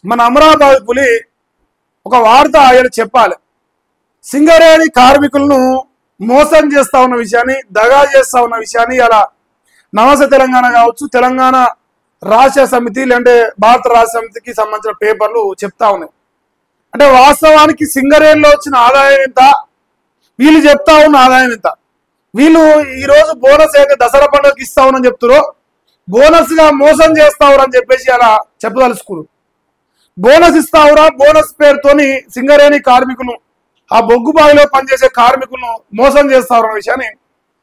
మన అమరావతి పులి ఒక వార్త ఆయన చెప్పాలి. సింగరేణి కార్మికులను మోసం చేస్తా ఉన్న విషయాన్ని, దగా చేస్తా ఉన్న విషయాన్ని అలా నమస్తే తెలంగాణ కావచ్చు, తెలంగాణ రాష్ట్ర సమితి లేదంటే భారత రాష్ట్ర సమితికి సంబంధించిన పేపర్లు చెప్తా ఉన్నాయి. అంటే వాస్తవానికి సింగరేణిలో వచ్చిన ఆదాయం ఎంత, వీళ్ళు చెప్తా ఉన్న ఆదాయం ఎంత. వీళ్ళు ఈరోజు బోనస్ అయితే దసరా పండుగకి ఇస్తామని చెప్తారో బోనస్ గా మోసం చేస్తావురా అని చెప్పేసి అలా చెప్పదలుచుకున్నారు. బోనస్ ఇస్తావురా, బోనస్ పేరుతోని సింగరేణి కార్మికులు, ఆ బొగ్గు బావిలో పనిచేసే కార్మికులను మోసం చేస్తావు అనే విషయాన్ని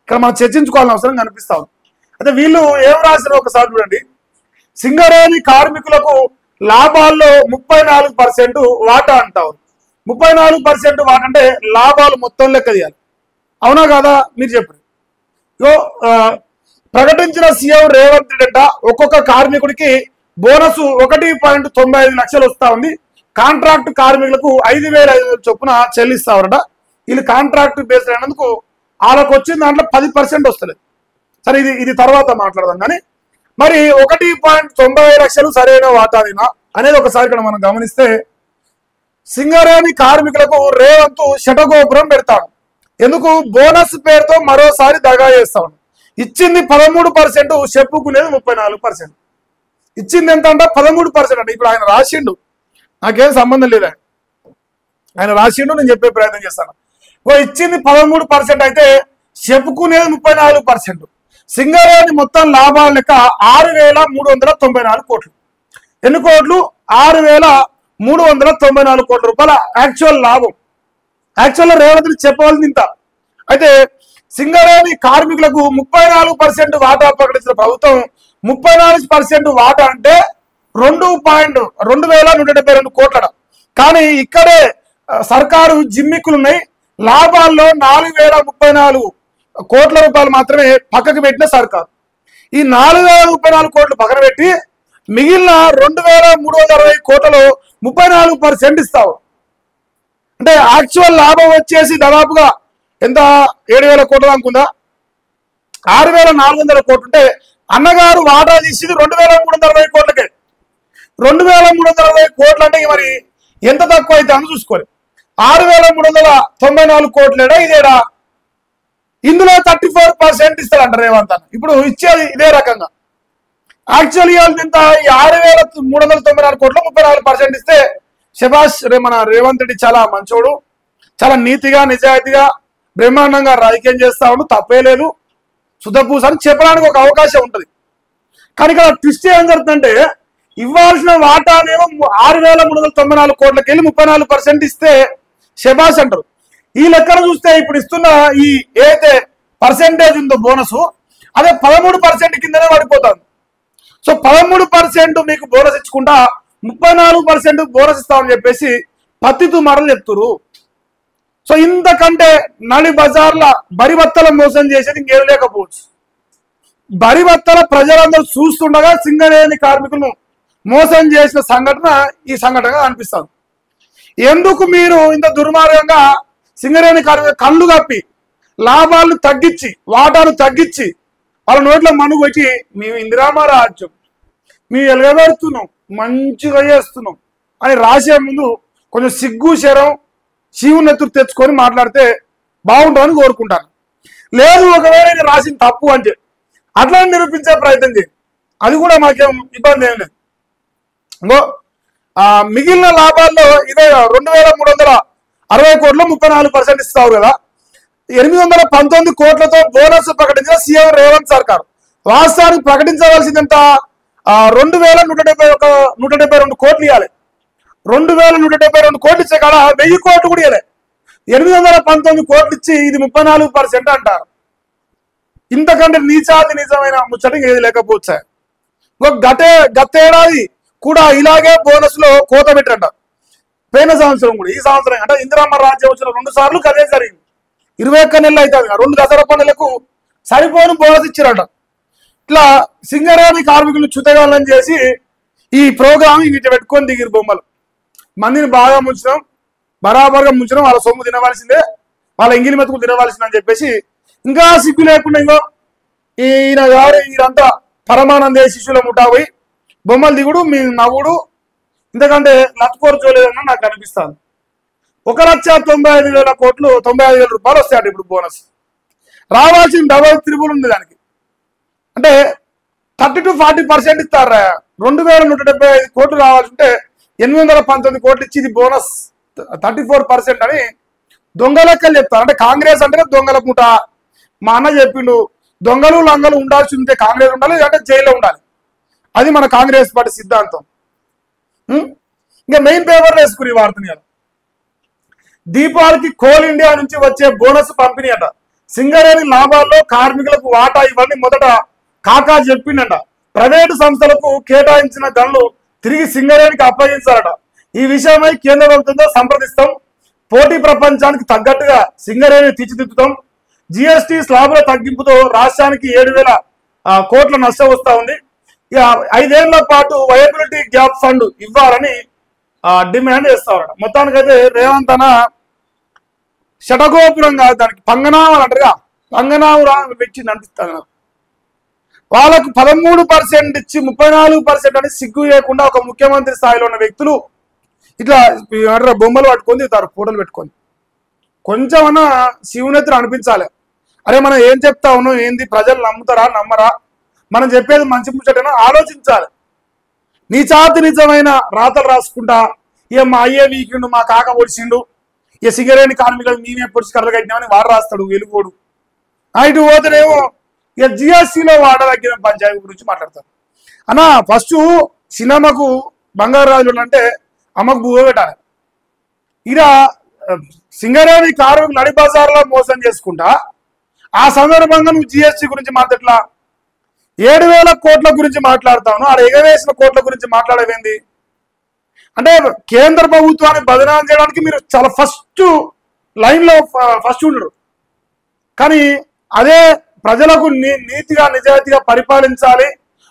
ఇక్కడ మనం చర్చించుకోవాల్సిన అవసరం కనిపిస్తా ఉంది. అయితే వీళ్ళు ఏం రాశారో ఒకసారి చూడండి. సింగరేణి కార్మికులకు లాభాల్లో 34% వాటా అంటారు. 34% వాటా అంటే లాభాలు మొత్తం లెక్క తీయాలి. అవునా కాదా మీరు చెప్పండి. ప్రకటించిన సీఎం రేవంత్ రెడ్డి అంట ఒక్కొక్క కార్మికుడికి బోనస్ 1.95 లక్షలు వస్తా ఉంది. కాంట్రాక్ట్ కార్మికులకు 5,500 చొప్పున చెల్లిస్తారట. వీళ్ళు కాంట్రాక్ట్ బేస్డ్ అయినందుకు వాళ్ళకు వచ్చిన దాంట్లో 10% వస్తలేదు. సరే, ఇది తర్వాత మాట్లాడదాం. కానీ మరి 1.95 లక్షలు సరైన వాటాదినా అనేది ఒకసారి ఇక్కడ మనం గమనిస్తే, సింగరేణి కార్మికులకు రేవంత్ శటగోపురం పెడతాడు. ఎందుకు? బోనస్ పేరుతో మరోసారి దగా చేస్తాడు. ఇచ్చింది 13%, చెప్పుకునేది 34%. ఇచ్చింది ఎంత అంటే 13% అంటే ఇప్పుడు ఆయన రాసిండు, నాకేం సంబంధం లేదు. ఆయన రాసిండు, నేను చెప్పే ప్రయత్నం చేస్తాను. ఇచ్చింది 13% అయితే చెప్పుకునేది 34%. సింగరేణి మొత్తం లాభాల లెక్క 6,394 కోట్లు. ఎన్ని కోట్లు? 6,394 కోట్ల రూపాయల యాక్చువల్ లాభం. యాక్చువల్గా రేవంత్ చెప్పవలసింది ఇంత. అయితే సింగరేణి కార్మికులకు 34% వాటా ప్రకటించిన ప్రభుత్వం 34% వాటా అంటే 2,172 కోట్ల. కానీ ఇక్కడే సర్కారు జిమ్మిక్కులు ఉన్నాయి. లాభాల్లో 4,034 కోట్ల రూపాయలు మాత్రమే పక్కకు పెట్టిన సర్కారు. ఈ 4,034 కోట్లు పక్కన పెట్టి మిగిలిన 2,360 కోట్లలో 34% ఇస్తావు. అంటే యాక్చువల్ లాభం వచ్చేసి దాదాపుగా ఎంత? 7,000 కోట్లు అనుకుందా? 6,400 కోట్లు ఉంటే అన్నగారు వాటా తీసింది 2,360 కోట్లకే. 2,360 కోట్లు అంటే మరి ఎంత తక్కువ అయితే అని చూసుకోవాలి. 6,394 కోట్లేడా ఇదేడా? ఇందులో 34% ఇస్తారంట రేవంత్ అన్న. ఇప్పుడు ఇచ్చేది ఇదే రకంగా. యాక్చువల్లీ ఎంత? 6,394 కోట్లు 34% ఇస్తే శభాష్, మన రేవంత్ రెడ్డి చాలా మంచోడు, చాలా నీతిగా నిజాయితీగా బ్రహ్మాండంగా రాజకీయం చేస్తా ఉండు, తప్పే లేదు, సుధపూస అని చెప్పడానికి ఒక అవకాశం ఉంటుంది. కానీ ఇక్కడ ట్విస్ట్ ఏం జరుగుతుందంటే, ఇవ్వాల్సిన వాటానేమో 6,394 కోట్లకి వెళ్ళి 34% ఇస్తే శభాష్ అంటారు. ఈ లెక్కన చూస్తే ఇప్పుడు ఇస్తున్న ఈ ఏదైతే పర్సెంటేజ్ ఉందో బోనస్, అదే 13% కిందనే పడిపోతుంది. సో 13% మీకు బోనస్ ఇచ్చుకుంటా 34% బోనస్ ఇస్తామని చెప్పేసి పత్తితు మాటలు చెప్తున్నారు. సో ఇంతకంటే నడి బజార్ల బరిబత్తల మోసం చేసేది ఇంకేం లేకపోవచ్చు. బరిబత్తల ప్రజలందరూ చూస్తుండగా సింగరేణి కార్మికులను మోసం చేసిన సంఘటన ఈ సంఘటనగా అనిపిస్తుంది. ఎందుకు మీరు ఇంత దుర్మార్గంగా సింగరేణి కార్మికులు కళ్ళు కప్పి లాభాలను తగ్గించి వాటాను తగ్గించి వాళ్ళ నోట్ల మనుగు వచ్చి మేము ఇందిరామ రాజ్యం, మేము ఎలగబెడుతున్నాం, మంచిగా చేస్తున్నాం అని రాసే ముందు కొంచెం సిగ్గు శరం శివునెత్తురు తెచ్చుకొని మాట్లాడితే బాగుంటుందని కోరుకుంటాను. లేదు, ఒకవేళ ఇది రాసిన తప్పు అంటే అట్లా నిరూపించే ప్రయత్నం చేయండి, అది కూడా మాకేం ఇబ్బంది ఏం లేదు. ఇంకో మిగిలిన లాభాల్లో ఇదే 2,360 కోట్లు 34% ఇస్తారు కదా. 819 కోట్లతో బోనస్ ప్రకటించిన సీఎం రేవంత్ సర్కార్ వాస్తవానికి ప్రకటించవలసిందంత 2,172 కోట్లు ఇవ్వాలి. 2,172 కోట్లు ఇచ్చే కాడ 1000 కోట్లు కూడా ఇవ్వలే. 819 కోట్లు ఇచ్చి ఇది 34% అంటారు. ఇంతకంటే నీచాది నిజమైన ముచ్చట ఏది లేకపోవచ్చా. గతేడాది కూడా ఇలాగే బోనస్ లో కోత పెట్టంట. పోయిన సంవత్సరం కూడా, ఈ సంవత్సరం అంటే ఇందిరమ్మ రాజ్యం వచ్చిన 2 సార్లు అదే జరిగింది. 21 నెలలు అవుతుంది. 2 దసరా పండుగలకు సరిపోను బోనస్ ఇచ్చారట. ఇట్లా సింగరేణి కార్మికులు చుతగాలని చేసి ఈ ప్రోగ్రామ్ ఇట్లా పెట్టుకొని దిగిరు బొమ్మలు. మందిని బాగా ముంచడం, బరాబర్గా ముంచడం, వాళ్ళ సొమ్ము తినవలసిందే, వాళ్ళ ఎంగిలి మెతుకులు తినవలసిందే అని చెప్పేసి ఇంకా సిగ్గు లేకుండా ఇంకో ఈయనంతా పరమానంద శిష్యుల ముఠా పోయి బొమ్మలు దిగుడు, మీ నవ్వుడు, ఎందుకంటే లత్కోర్ జోలేదన్న నాకు అనిపిస్తుంది. 1,95,000 కోట్లు 95,000 రూపాయలు వస్తాయండి ఇప్పుడు బోనస్. రావాల్సిన డబల్ త్రిబుల్ ఉంది దానికి. అంటే 30 to 40% ఇస్తారా. 2,175 కోట్లు రావాల్సి ఉంటే 819 కోట్లు ఇచ్చి ఇది బోనస్ 34% అని దొంగ లెక్కలు చెప్తారు. అంటే కాంగ్రెస్ అంటేనే దొంగల పూట. మా అన్న చెప్పిండు, దొంగలు లంగలు ఉండాల్సి ఉంటే కాంగ్రెస్ ఉండాలి, అంటే జైల్లో ఉండాలి. అది మన కాంగ్రెస్ పార్టీ సిద్ధాంతం. ఇంకా మెయిన్ పేపర్లో వేసుకుని వాడుతుంది కదా. దీపావళికి కోల్ ఇండియా నుంచి వచ్చే బోనస్ పంపిణీ అట. సింగరేణి లాభాల్లో కార్మికులకు వాటా ఇవ్వని మొదట కాకా చెప్పిండట. ప్రైవేటు సంస్థలకు కేటాయించిన గనులు తిరిగి సింగరేణికి అప్పగించాలట. ఈ విషయమై కేంద్ర ప్రభుత్వంతో సంప్రదిస్తాం. పోటీ ప్రపంచానికి తగ్గట్టుగా సింగరేణి తీర్చిదిద్దుతాం. జిఎస్టీ స్లాబుల తగ్గింపుతో రాష్ట్రానికి 7,000 కోట్ల నష్టం వస్తా ఉంది. 5 ఏళ్ల పాటు వయబిలిటీ గ్యాప్ ఫండ్ ఇవ్వాలని డిమాండ్ చేస్తారట. మొత్తానికైతే రేవంత్ అన్న షటగోపురం కాదు, దానికి పంగనామాలు అంటారుగా, పంగనామం పెట్టింది అనిపిస్తుంది నాకు. వాళ్ళకు 13% ఇచ్చి 34% అని సిగ్గు చేయకుండా ఒక ముఖ్యమంత్రి స్థాయిలో ఉన్న వ్యక్తులు ఇట్లా బొమ్మలు పట్టుకొని దిగుతారు, ఫోటోలు పెట్టుకొని. కొంచెమన్నా శివునెత్తులు అనిపించాలి. అరే మనం ఏం చెప్తా ఉన్నాం ఏంది, ప్రజలు నమ్ముతారా నమ్మరా, మనం చెప్పేది మంచి ముచ్చటైనా ఆలోచించాలి. నీచాతి నిజమైన రాతలు రాసుకుంటా ఇక మా అయ్యే వీకిండు, మా కాక పొడిచిండు, ఇక సింగరేణి కార్మికులు మేమే పొడిచి కర్రలు కట్టినామని వాడు రాస్తాడు వెలుగోడు. ఇటు పోతేనేమో ఇక జిఎస్టీలో వాడదగ్గిన పంచాయతీ గురించి మాట్లాడతారు. అన్న ఫస్ట్ సినిమాకు బంగారు రాజులు అంటే అమ్మకు భూమి పెట్టాలి. ఇక సింగరేణి కార్మికులు నడి బజార్లో మోసం చేసుకుంటా ఆ సందర్భంగా నువ్వు జిఎస్టీ గురించి మాట్లాడలా, 7,000 కోట్ల గురించి మాట్లాడతాను, ఆడ ఎగవేసిన కోట్ల గురించి మాట్లాడేది. అంటే కేంద్ర ప్రభుత్వాన్ని బదనాం చేయడానికి మీరు చాలా ఫస్ట్ లైన్లో ఫస్ట్ ఉండరు. కానీ అదే ప్రజలకు నీతిగా నిజాయితీగా పరిపాలించాలి,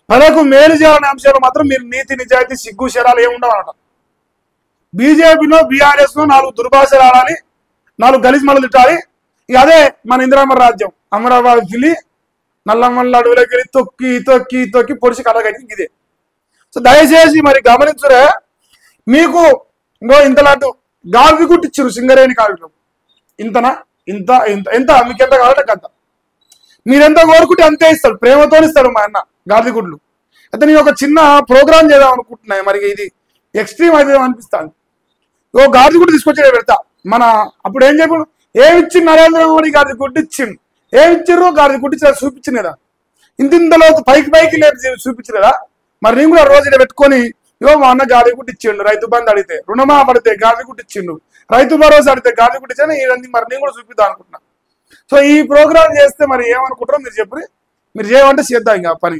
ప్రజలకు మేలు చేయాలనే అంశాలు మాత్రం మీరు నీతి నిజాయితీ సిగ్గు శరాలు ఏముండవన్నట. బీజేపీలో బీఆర్ఎస్లో 4 దుర్భాషలు ఆడాలి, 4 గలీజ్ మళ్ళీ తిట్టాలి. ఇక అదే మన ఇందిరామ రాజ్యం. అమరాబాద్ గిల్లి నల్లమల్ల అడవులకి వెళ్ళి తొక్కి తొక్కి తొక్కి పొడిచి కలగట్టి ఇదే. సో దయచేసి మరి గమనించురే, మీకు ఇంకో ఇంతలాంటి గాజు గుట్టిచ్చారు సింగరేణి కార్మికులు. ఇంతనా ఇంత ఇంత ఎంత మీకు ఎంత కావాలంటే అంత, మీరెంత కోరుకుంటే అంతే ఇస్తాడు, ప్రేమతో ఇస్తాడు మా అన్న గాజుగుడ్లు. అయితే నేను ఒక చిన్న ప్రోగ్రామ్ చేద్దాం అనుకుంటున్నాయి, మరి ఇది ఎక్స్ట్రీమ్ అయితే అనిపిస్తాను. ఓ గాజుగుడ్డు తీసుకొచ్చి పెడతా. మన అప్పుడు ఏం చెప్పాడు, ఏమిచ్చి నరేంద్ర మోడీ గాజుగుడ్డు ఇచ్చిండు, ఏమిచ్చిర్రు గాజుగుడ్డు చూపించింది కదా, ఇంతలో పైకి లేదు చూపించింది కదా. మరి నేను కూడా రోజు పెట్టుకొని ఇవో మా అన్న గాజుగుడ్డు ఇచ్చిండు, రైతు బంధు అడిగితే రుణమా పడితే గాజుగుడ్డు ఇచ్చిండు, రైతు భరోసా అడిగితే గాజుగుడ్డు ఇచ్చాను, ఇవన్నీ మరి నేను కూడా చూపిద్దాం అనుకుంటున్నా. సో ఈ ప్రోగ్రామ్ చేస్తే మరి ఏమనుకుంటారో మీరు చెప్పి, మీరు చేయమంటే చేద్దాం ఇంకా పని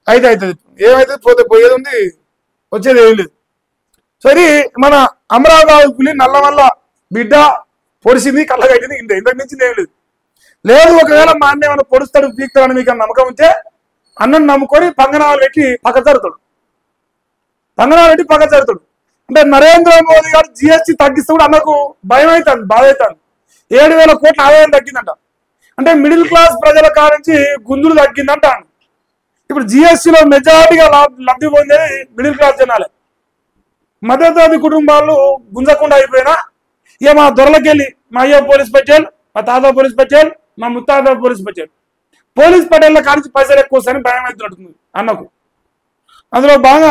అయితే అవుతుంది. ఏమైతే పోతే పోయేది ఉంది, వచ్చేది ఏం లేదు. సో ఇది మన అమరావతి పులి నల్లమల్ల బిడ్డ పొడిచింది కళ్ళగట్టింది, ఇంతకు మించింది ఏం లేదు. లేదు ఒకవేళ మా అన్న ఏమైనా పొడుస్తాడు పీక్తాడని మీకు నమ్మకం ఉంటే అన్నను నమ్ముకొని పంగనాలు పెట్టి పక్క జరుగుతాడు, పంగనాలు పెట్టి పక్క జరుగుతాడు. అంటే నరేంద్ర మోదీ గారు జిఎస్టీ తగ్గిస్తే కూడా అన్నకు భయం అవుతుంది, బాధ అవుతుంది. 7,000 కోట్ల ఆదాయం తగ్గిందంట. అంటే మిడిల్ క్లాస్ ప్రజల కారించి గుంజులు తగ్గిందంట. ఇప్పుడు జిఎస్టీలో మెజారిటీగా లబ్ధి పొందేది మిడిల్ క్లాస్ జనాలే. మధ్యతరగతి కుటుంబాలు గుంజకుండా అయిపోయినా ఇక మా దొరలకెళ్ళి మా అయ్య పోలీస్ పటేల్, మా తాత పోలీస్ పటేల్, మా ముత్తాత పోలీస్ పటేల్, పోలీస్ పటేళ్ల కానించి పైసలు ఎక్కువ వస్తాయని భయం అవుతున్నట్టుంది అన్నకు. అందులో బాగా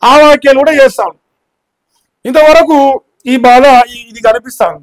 ఆ వాక్యాలు కూడా చేస్తాం. ఇంతవరకు ఈ బాధ ఇది కనిపిస్తాను.